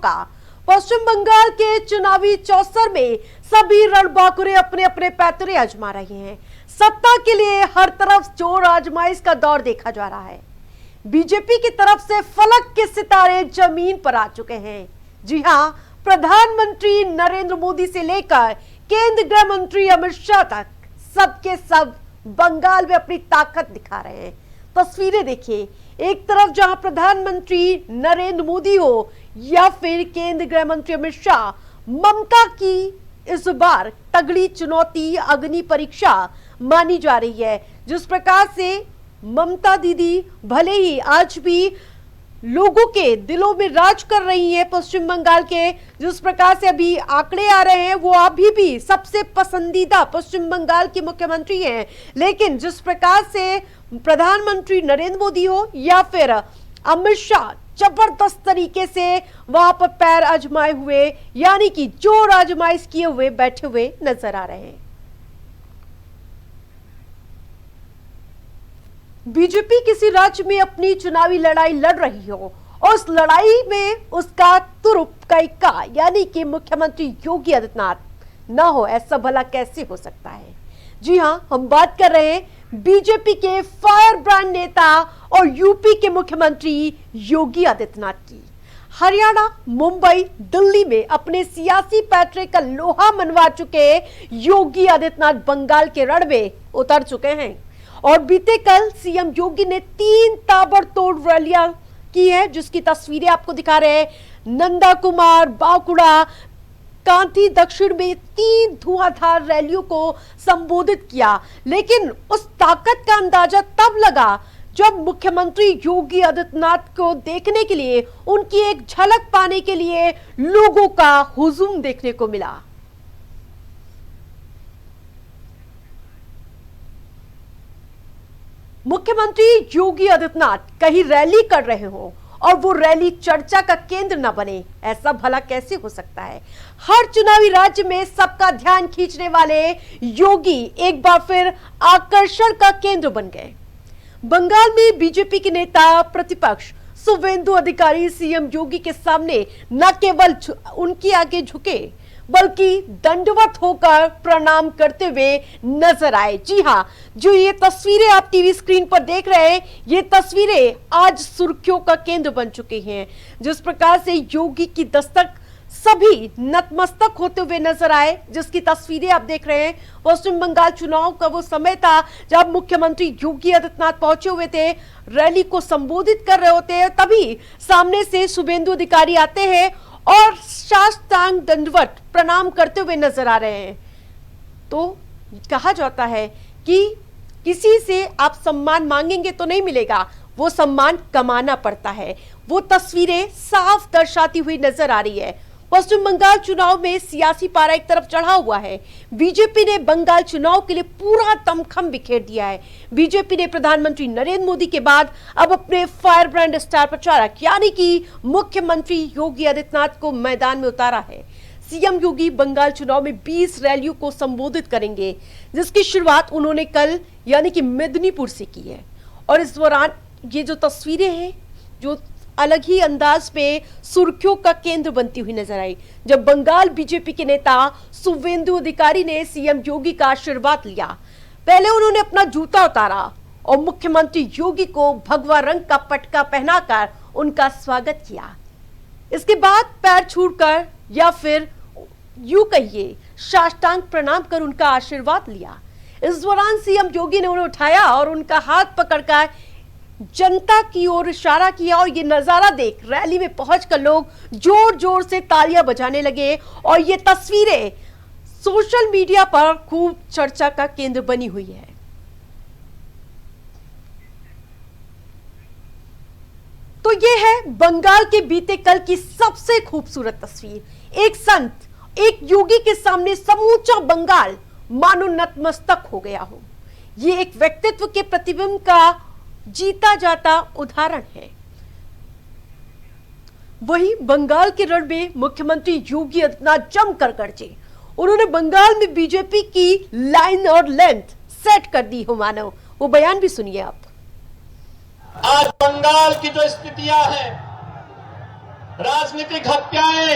का। पश्चिम बंगाल के चुनावी चौसर में सभी रणबांकुरे अपने अपने पैतरे आजमा रहे हैं। सत्ता के लिए हर तरफ जोर आजमाइश का दौर देखा जा रहा है। बीजेपी की तरफ से फलक के सितारे जमीन पर आ चुके हैं। जी हां, प्रधानमंत्री नरेंद्र मोदी से लेकर केंद्रीय गृह मंत्री अमित शाह तक सबके सब बंगाल में अपनी ताकत दिखा रहे हैं। तस्वीरें देखिए, एक तरफ जहां प्रधानमंत्री नरेंद्र मोदी हो या फिर केंद्रीय गृह मंत्री अमित शाह, ममता की इस बार तगड़ी चुनौती अग्नि परीक्षा मानी जा रही है। जिस प्रकार से ममता दीदी भले ही आज भी लोगों के दिलों में राज कर रही है पश्चिम बंगाल के, जिस प्रकार से अभी आंकड़े आ रहे हैं वो अभी भी सबसे पसंदीदा पश्चिम बंगाल की मुख्यमंत्री हैं। लेकिन जिस प्रकार से प्रधानमंत्री नरेंद्र मोदी हो या फिर अमित शाह जबरदस्त तरीके से वहां पर पैर आजमाए हुए, यानी कि जोर आजमाइश किए हुए बैठे हुए नजर आ रहे हैं। बीजेपी किसी राज्य में अपनी चुनावी लड़ाई लड़ रही हो और उस लड़ाई में उसका तुरुप का इक्का यानी कि मुख्यमंत्री योगी आदित्यनाथ ना हो, ऐसा भला कैसे हो सकता है। जी हां, हम बात कर रहे हैं बीजेपी के फायर ब्रांड नेता और यूपी के मुख्यमंत्री योगी आदित्यनाथ की। हरियाणा, मुंबई, दिल्ली में अपने सियासी पैतरे का लोहा मनवा चुके योगी आदित्यनाथ बंगाल के रण में उतर चुके हैं और बीते कल सीएम योगी ने 3 ताबड़तोड़ रैलियां की है, जिसकी तस्वीरें आपको दिखा रहे हैं। नंदा कुमार, बांकुड़ा, कांती दक्षिण में 3 धुआंधार रैलियों को संबोधित किया। लेकिन उस ताकत का अंदाजा तब लगा जब मुख्यमंत्री योगी आदित्यनाथ को देखने के लिए, उनकी एक झलक पाने के लिए लोगों का हुजूम देखने को मिला। मुख्यमंत्री योगी आदित्यनाथ कहीं रैली कर रहे हो और वो रैली चर्चा का केंद्र न बने, ऐसा भला कैसे हो सकता है। हर चुनावी राज्य में सबका ध्यान खींचने वाले योगी एक बार फिर आकर्षण का केंद्र बन गए। बंगाल में बीजेपी के नेता प्रतिपक्ष शुवेंदु अधिकारी सीएम योगी के सामने न केवल उनके आगे झुके बल्कि दंडवत होकर प्रणाम करते हुए नजर आए। जी हां, जो ये तस्वीरें आप टीवी स्क्रीन पर देख रहे हैं, ये तस्वीरें आज सुर्खियों का केंद्र बन चुकी हैं। जिस प्रकार से योगी की दस्तक सभी नतमस्तक होते हुए नजर आए, जिसकी तस्वीरें आप देख रहे हैं। पश्चिम बंगाल चुनाव का वो समय था जब मुख्यमंत्री योगी आदित्यनाथ पहुंचे हुए थे, रैली को संबोधित कर रहे होते हैं, तभी सामने से शुवेंदु अधिकारी आते हैं और साष्टांग दंडवत प्रणाम करते हुए नजर आ रहे हैं। तो कहा जाता है कि किसी से आप सम्मान मांगेंगे तो नहीं मिलेगा, वो सम्मान कमाना पड़ता है। वो तस्वीरें साफ दर्शाती हुई नजर आ रही है। पश्चिम बंगाल चुनाव में सियासी पारा एक तरफ चढ़ा हुआ है। बीजेपी ने बंगाल चुनाव के लिए पूरा दमखम बिखेर दिया है। बीजेपी ने प्रधानमंत्री नरेंद्र मोदी के बाद अब अपने फायर ब्रांड स्टार प्रचारक यानी कि मुख्यमंत्री योगी आदित्यनाथ को मैदान में उतारा है। सीएम योगी बंगाल चुनाव में 20 रैलियों को संबोधित करेंगे, जिसकी शुरुआत उन्होंने कल यानी कि मेदिनीपुर से की है। और इस दौरान ये जो तस्वीरें हैं, जो अलग ही अंदाज पे सुर्खियों का केंद्र बनती हुई नजर आई, जब बंगाल बीजेपी के नेता शुवेंदु अधिकारी ने सीएम योगी का आशीर्वाद लिया। पहले उन्होंने अपना जूता उतारा और मुख्यमंत्री योगी को भगवा रंग का पटका पहनाकर उनका स्वागत किया। इसके बाद पैर छूकर या फिर यूं कहिए साष्टांग प्रणाम कर उनका आशीर्वाद लिया। इस दौरान सीएम योगी ने उन्हें उठाया और उनका हाथ पकड़कर जनता की ओर इशारा किया और ये नजारा देख रैली में पहुंचकर लोग जोर जोर से तालियां बजाने लगे और ये तस्वीरें सोशल मीडिया पर खूब चर्चा का केंद्र बनी हुई है। तो ये है बंगाल के बीते कल की सबसे खूबसूरत तस्वीर। एक संत, एक योगी के सामने समूचा बंगाल मानो नतमस्तक हो गया हो। ये एक व्यक्तित्व के प्रतिबिंब का जीता जाता उदाहरण है। वहीं बंगाल के रण में मुख्यमंत्री योगी आदित्यनाथ जमकर गरजे। उन्होंने बंगाल में बीजेपी की लाइन और लेंथ सेट कर दी हो मानो। वो बयान भी सुनिए आप। आज बंगाल की जो स्थितियां हैं, राजनीतिक हत्याएं,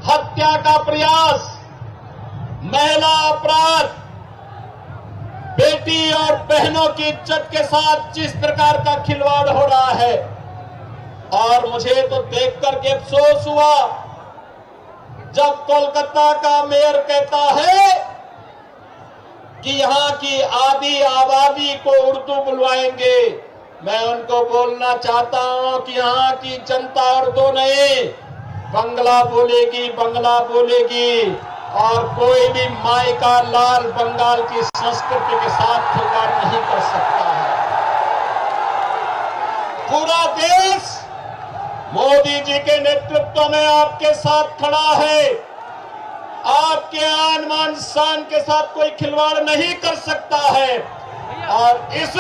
हत्या का प्रयास, महिला अपराध, बेटी और बहनों की इज्जत के साथ जिस प्रकार का खिलवाड़ हो रहा है, और मुझे तो देख करके अफसोस हुआ जब कोलकाता का मेयर कहता है कि यहां की आधी आबादी को उर्दू बुलवाएंगे। मैं उनको बोलना चाहता हूं कि यहां की जनता उर्दू नहीं, बंगला बोलेगी, बंगला बोलेगी, और कोई भी माई का लाल बंगाल की संस्कृति के साथ खिलवाड़ नहीं कर सकता है। पूरा देश मोदी जी के नेतृत्व में आपके साथ खड़ा है। आपके आन मान शान के साथ कोई खिलवाड़ नहीं कर सकता है, और इस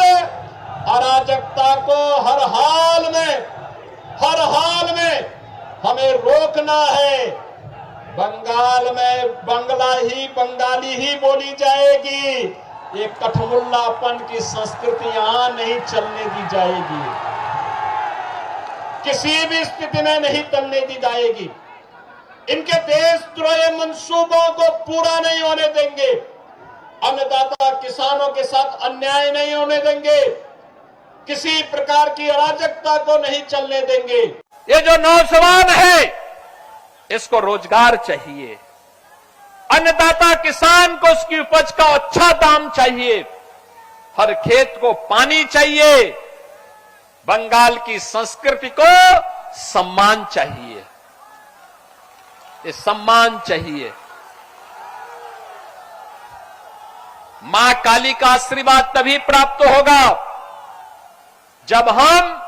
अराजकता को हर हाल में हमें रोकना है। बंगाल में बंगाली ही बोली जाएगी। ये कठमुल्लापन की संस्कृति यहां नहीं चलने दी जाएगी, किसी भी स्थिति में नहीं चलने दी जाएगी। इनके देशद्रोही मंसूबों को पूरा नहीं होने देंगे। अन्नदाता किसानों के साथ अन्याय नहीं होने देंगे। किसी प्रकार की अराजकता को नहीं चलने देंगे। ये जो नौजवान है, इसको रोजगार चाहिए। अन्नदाता किसान को उसकी उपज का अच्छा दाम चाहिए। हर खेत को पानी चाहिए। बंगाल की संस्कृति को सम्मान चाहिए। ये सम्मान चाहिए। मां काली का आशीर्वाद तभी प्राप्त होगा जब हम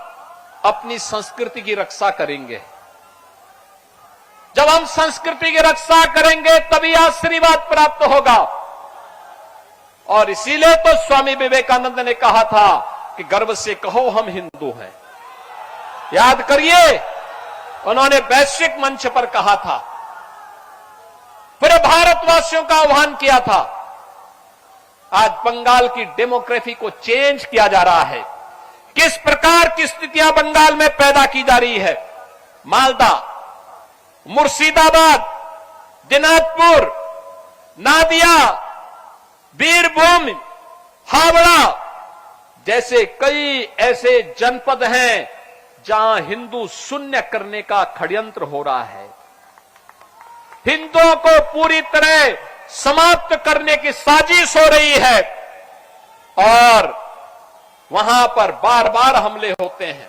अपनी संस्कृति की रक्षा करेंगे। जब हम संस्कृति की रक्षा करेंगे तभी आशीर्वाद प्राप्त होगा। और इसीलिए तो स्वामी विवेकानंद ने कहा था कि गर्व से कहो हम हिंदू हैं। याद करिए, उन्होंने वैश्विक मंच पर कहा था, पूरे भारतवासियों का आह्वान किया था। आज बंगाल की डेमोग्राफी को चेंज किया जा रहा है। किस प्रकार की स्थितियां बंगाल में पैदा की जा रही है। मालदा, मुर्शिदाबाद, दिनाजपुर, नादिया, बीरभूम, हावड़ा जैसे कई ऐसे जनपद हैं जहां हिंदू शून्य करने का षड्यंत्र हो रहा है। हिंदुओं को पूरी तरह समाप्त करने की साजिश हो रही है, और वहां पर बार बार हमले होते हैं।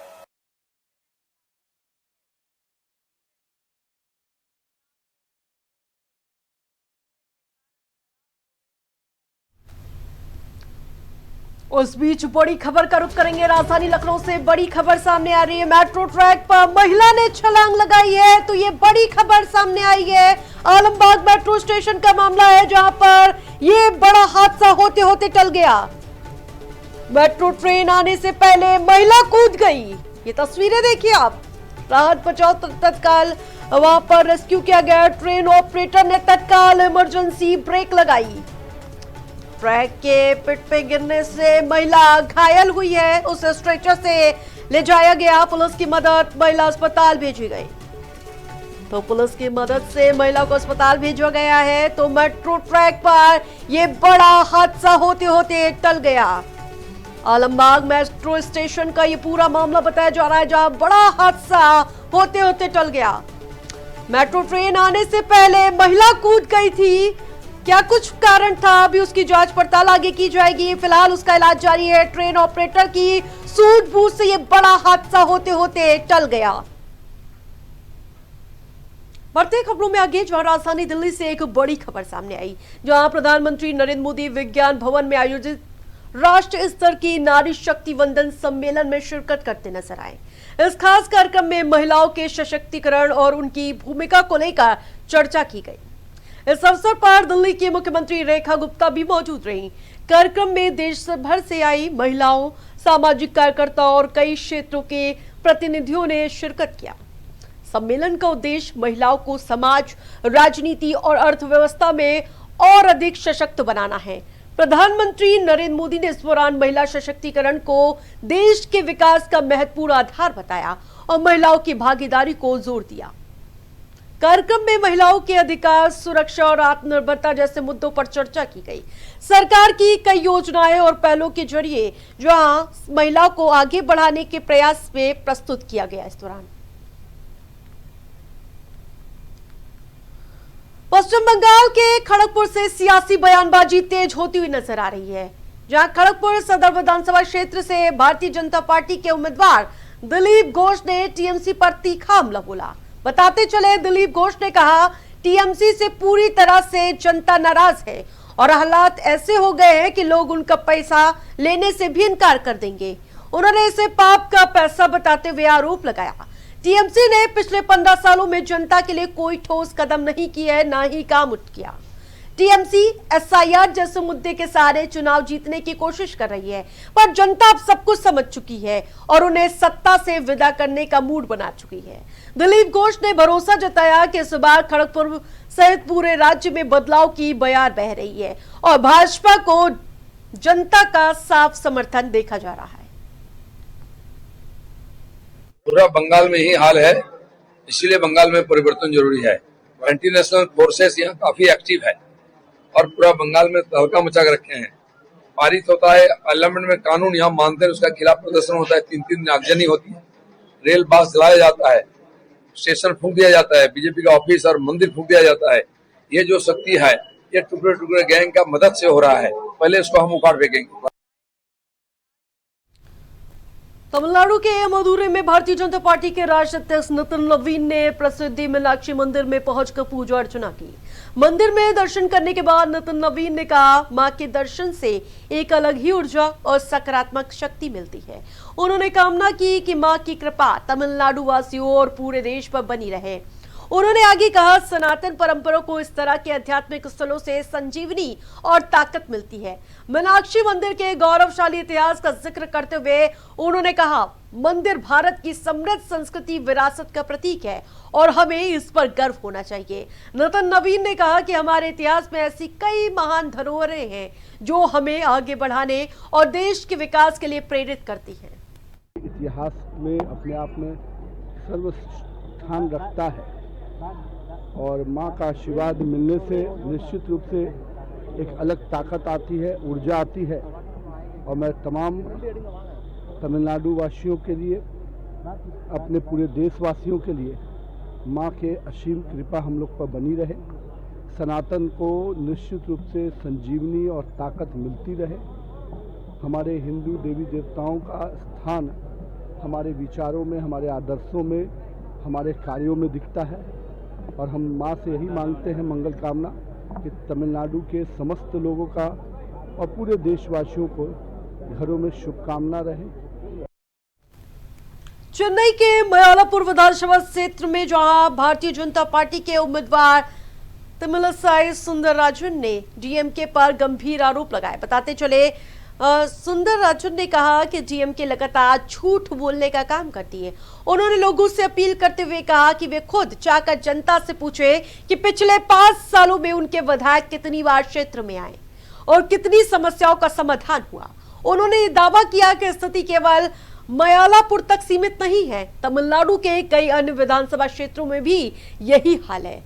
उस बीच बड़ी खबर का रुख करेंगे। राजधानी लखनऊ से बड़ी खबर सामने आ रही है। मेट्रो ट्रैक पर महिला ने छलांग लगाई है, तो ये बड़ी खबर सामने आई है। आलमबाग मेट्रो स्टेशन का मामला है, जहां पर ये बड़ा हादसा होते होते टल गया। मेट्रो ट्रेन आने से पहले महिला कूद गई। ये तस्वीरें देखिए आप। राहत बचाव तत्काल वहां पर रेस्क्यू किया गया। ट्रेन ऑपरेटर ने तत्काल इमरजेंसी ब्रेक लगाई। ट्रैक के पिट पे गिरने से महिला घायल हुई है। उसे स्ट्रेचर से ले जाया गया। पुलिस की मदद, महिला अस्पताल भेजी गई। तो पुलिस की मदद से महिला को अस्पताल भेजा गया है। तो मेट्रो ट्रैक पर यह बड़ा हादसा होते होते टल गया। आलमबाग मेट्रो स्टेशन का ये पूरा मामला बताया जा रहा है, जहां बड़ा हादसा होते होते टल गया। मेट्रो ट्रेन आने से पहले महिला कूद गई थी। क्या कुछ कारण था, अभी उसकी जांच पड़ताल आगे की जाएगी। फिलहाल उसका इलाज जारी है। ट्रेन ऑपरेटर की सूझबूझ से ये बड़ा हादसा होते होते टल गया। बढ़ते खबरों में आगे, जहां राजधानी दिल्ली से एक बड़ी खबर सामने आई, जहां प्रधानमंत्री नरेंद्र मोदी विज्ञान भवन में आयोजित राष्ट्र स्तर की नारी शक्ति वंदन सम्मेलन में शिरकत करते नजर आए। इस खास कार्यक्रम में महिलाओं के सशक्तिकरण और उनकी भूमिका को लेकर चर्चा की गई। इस अवसर पर दिल्ली की मुख्यमंत्री रेखा गुप्ता भी मौजूद रहीं। कार्यक्रम में देश भर से आई महिलाओं, सामाजिक कार्यकर्ताओं और कई क्षेत्रों के प्रतिनिधियों ने शिरकत किया। सम्मेलन का उद्देश्य महिलाओं को समाज, राजनीति और अर्थव्यवस्था में और अधिक सशक्त बनाना है। प्रधानमंत्री नरेंद्र मोदी ने इस दौरान महिला सशक्तिकरण को देश के विकास का महत्वपूर्ण आधार बताया और महिलाओं की भागीदारी को जोर दिया। कार्यक्रम में महिलाओं के अधिकार, सुरक्षा और आत्मनिर्भरता जैसे मुद्दों पर चर्चा की गई। सरकार की कई योजनाएं और पहलों के जरिए जहां महिलाओं को आगे बढ़ाने के प्रयास में प्रस्तुत किया गया। इस दौरान पश्चिम बंगाल के खड़गपुर से सियासी बयानबाजी तेज होती हुई नजर आ रही है, जहां खड़गपुर सदर विधानसभा क्षेत्र से भारतीय जनता पार्टी के उम्मीदवार दिलीप घोष ने टीएमसी पर तीखा हमला बोला। बताते चले, दिलीप घोष ने कहा टीएमसी से पूरी तरह से जनता नाराज है और हालात ऐसे हो गए हैं कि लोग उनका पैसा लेने से भी इनकार कर देंगे। उन्होंने इसे पाप का पैसा बताते हुए आरोप लगाया। टीएमसी ने पिछले 15 सालों में जनता के लिए कोई ठोस कदम नहीं किया है, ना ही काम किया। टीएमसी एसआईआर जैसे मुद्दे के सहारे चुनाव जीतने की कोशिश कर रही है, पर जनता अब सब कुछ समझ चुकी है और उन्हें सत्ता से विदा करने का मूड बना चुकी है। दिलीप घोष ने भरोसा जताया कि इस बार खड़गपुर सहित पूरे राज्य में बदलाव की बयार बह रही है और भाजपा को जनता का साफ समर्थन देखा जा रहा है। पूरा बंगाल में ही हाल है, इसीलिए बंगाल में परिवर्तन जरूरी है। एंटी नेशनल फोर्सेस यहाँ काफी एक्टिव है और पूरा बंगाल में तहलका मचा के रखे हैं। पारित होता है पार्लियामेंट में कानून, यहाँ मानते हैं, उसका खिलाफ प्रदर्शन होता है, 3 दिन आगजनी होती है, रेल बास जलाया जाता है, स्टेशन फूंक दिया जाता है, बीजेपी का ऑफिस और मंदिर फूंक दिया जाता है। ये जो शक्ति है ये टुकड़े टुकड़े गैंग का मदद से हो रहा है, पहले इसको हम उखाड़ फेंकेंगे। तमिलनाडु के मदुरै में भारतीय जनता पार्टी के राष्ट्रीय अध्यक्ष नितिन नवीन ने प्रसिद्ध मीनाक्षी मंदिर में पहुंचकर पूजा अर्चना की। मंदिर में दर्शन करने के बाद नितिन नवीन ने कहा, मां के दर्शन से एक अलग ही ऊर्जा और सकारात्मक शक्ति मिलती है। उन्होंने कामना की कि मां की कृपा तमिलनाडु वासियों और पूरे देश पर बनी रहे। उन्होंने आगे कहा, सनातन परंपरा को इस तरह के आध्यात्मिक स्थलों से संजीवनी और ताकत मिलती है। मीनाक्षी मंदिर के गौरवशाली इतिहास का जिक्र करते हुए उन्होंने कहा, मंदिर भारत की समृद्ध संस्कृति विरासत का प्रतीक है और हमें इस पर गर्व होना चाहिए। नितिन नवीन ने कहा कि हमारे इतिहास में ऐसी कई महान धरोहरें हैं जो हमें आगे बढ़ाने और देश के विकास के लिए प्रेरित करती हैं। इतिहास में अपने आप में सर्वस्थान रखता है और माँ का आशीर्वाद मिलने से निश्चित रूप से एक अलग ताकत आती है, ऊर्जा आती है। और मैं तमाम तमिलनाडु वासियों के लिए, अपने पूरे देशवासियों के लिए माँ के असीम कृपा हम लोग पर बनी रहे, सनातन को निश्चित रूप से संजीवनी और ताकत मिलती रहे। हमारे हिंदू देवी देवताओं का स्थान हमारे विचारों में, हमारे आदर्शों में, हमारे कार्यों में दिखता है और हम माँ से यही मांगते हैं मंगल कामना कि तमिलनाडु के समस्त लोगों का और पूरे देशवासियों को घरों में शुभकामना रहे। चेन्नई के मयालापुर विधानसभा क्षेत्र में जहां भारतीय जनता पार्टी के उम्मीदवार तमिलिसाई सुंदरराजन ने डीएमके पर गंभीर आरोप लगाए। बताते चले, सुंदरराजन ने कहा कि डीएमके लगातार झूठ बोलने का काम करती है। उन्होंने लोगों से अपील करते हुए कहा कि वे खुद जाकर जनता से पूछे कि पिछले 5 सालों में उनके विधायक कितनी बार क्षेत्र में आए और कितनी समस्याओं का समाधान हुआ। उन्होंने दावा किया कि स्थिति केवल मयालापुर तक सीमित नहीं है, तमिलनाडु के कई अन्य विधानसभा क्षेत्रों में भी यही हाल है।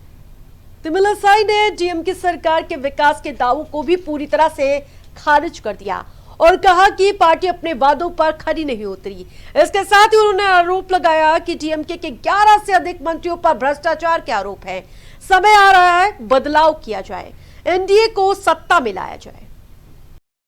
तमिलिसाई ने डीएमके सरकार के विकास के दावों को भी पूरी तरह से खारिज कर दिया और कहा कि पार्टी अपने वादों पर खरी नहीं उतरी। इसके साथ ही उन्होंने आरोप लगाया कि डीएमके के 11 से अधिक मंत्रियों पर भ्रष्टाचार के आरोप है। समय आ रहा है बदलाव किया जाए, एनडीए को सत्ता में लाया जाए।